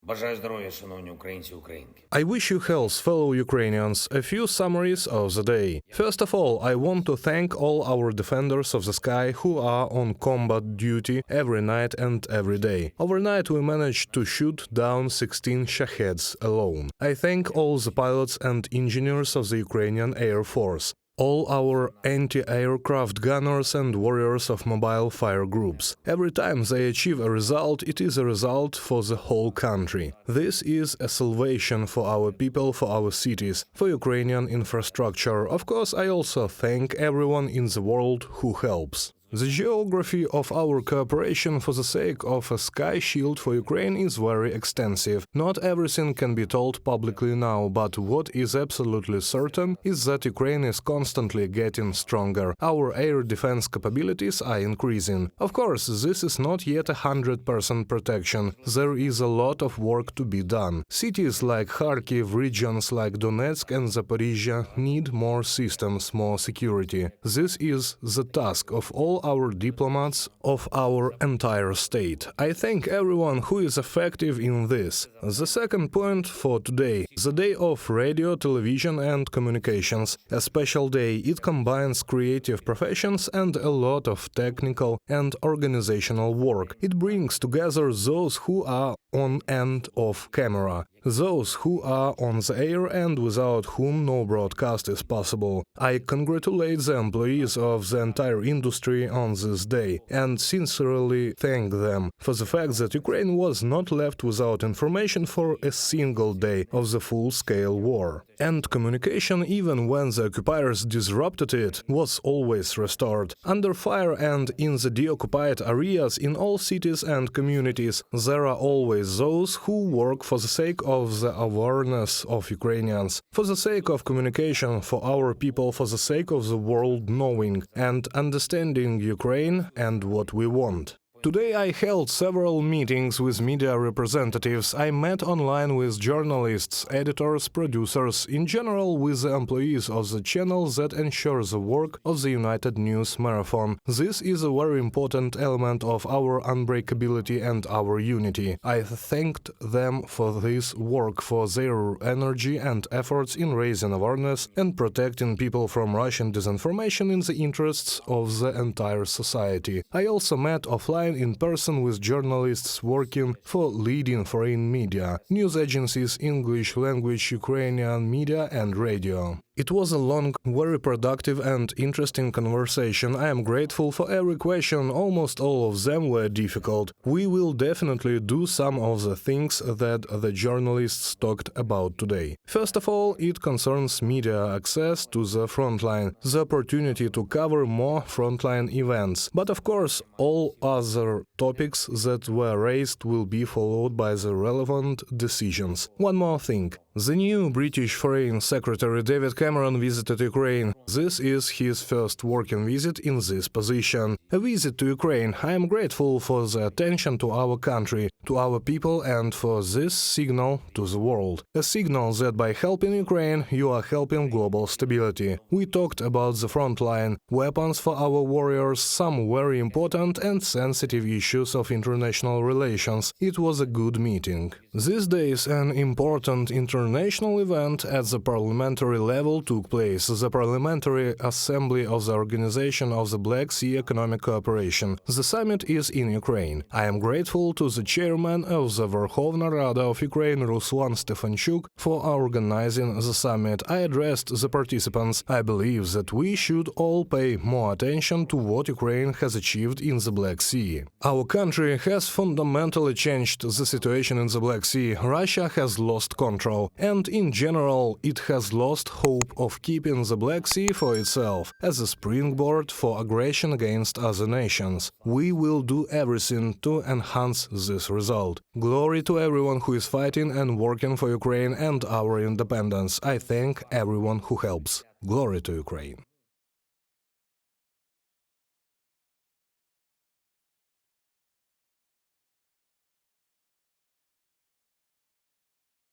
Бажаю здоров'я, шановні українці і українки. I wish you health, fellow Ukrainians. A few summaries of the day. First of all, I want to thank all our defenders of the sky who are on combat duty every night and every day. Overnight we managed to shoot down 16 Shaheds alone. I thank all the pilots and engineers of the Ukrainian Air Force, all our anti-aircraft gunners and warriors of mobile fire groups. Every time they achieve a result, it is a result for the whole country. This is a salvation for our people, for our cities, for Ukrainian infrastructure. Of course, I also thank everyone in the world who helps. The geography of our cooperation for the sake of a sky shield for Ukraine is very extensive. Not everything can be told publicly now, but what is absolutely certain is that Ukraine is constantly getting stronger. Our air defense capabilities are increasing. Of course, this is not yet 100% protection. There is a lot of work to be done. Cities like Kharkiv, regions like Donetsk and Zaporizhia need more systems, more security. This is the task of all our diplomats, of our entire state. I thank everyone who is effective in this. The second point for today, the day of radio, television and communications. A special day. It combines creative professions and a lot of technical and organizational work. It brings together those who are on and off camera, those who are on the air and without whom no broadcast is possible. I congratulate the employees of the entire industry on this day and sincerely thank them for the fact that Ukraine was not left without information for a single day of the full-scale war. And communication, even when the occupiers disrupted it, was always restored. Under fire and in the deoccupied areas in all cities and communities, there are always those who work for the sake of the awareness of Ukrainians, for the sake of communication for our people, for the sake of the world knowing and understanding Ukraine and what we want. Today I held several meetings with media representatives. I met online with journalists, editors, producers, in general with the employees of the channel that ensure the work of the United News Marathon. This is a very important element of our unbreakability and our unity. I thanked them for this work, for their energy and efforts in raising awareness and protecting people from Russian disinformation in the interests of the entire society. I also met offline in person with journalists working for leading foreign media, news agencies, English language, Ukrainian media and radio. It was a long, very productive and interesting conversation. I am grateful for every question, almost all of them were difficult. We will definitely do some of the things that the journalists talked about today. First of all, it concerns media access to the frontline, the opportunity to cover more frontline events. But of course, all other topics that were raised will be followed by the relevant decisions. One more thing. The new British Foreign Secretary David Cameron visited Ukraine. This is his first working visit in this position. A visit to Ukraine. I am grateful for the attention to our country, to our people and for this signal to the world. A signal that by helping Ukraine, you are helping global stability. We talked about the front line, weapons for our warriors, some very important and sensitive issues of international relations. It was a good meeting. These days an important international event at the parliamentary level took place, the Parliamentary Assembly of the Organization of the Black Sea Economic Cooperation. The summit is in Ukraine. I am grateful to the chairman of the Verkhovna Rada of Ukraine, Ruslan Stefanchuk, for organizing the summit. I addressed the participants. I believe that we should all pay more attention to what Ukraine has achieved in the Black Sea. Our country has fundamentally changed the situation in the Black Sea. Russia has lost control, and in general it has lost hope of keeping the Black Sea for itself as a springboard for aggression against other nations. We will do everything to enhance this result. Glory to everyone who is fighting and working for Ukraine and our independence. I thank everyone who helps. Glory to Ukraine.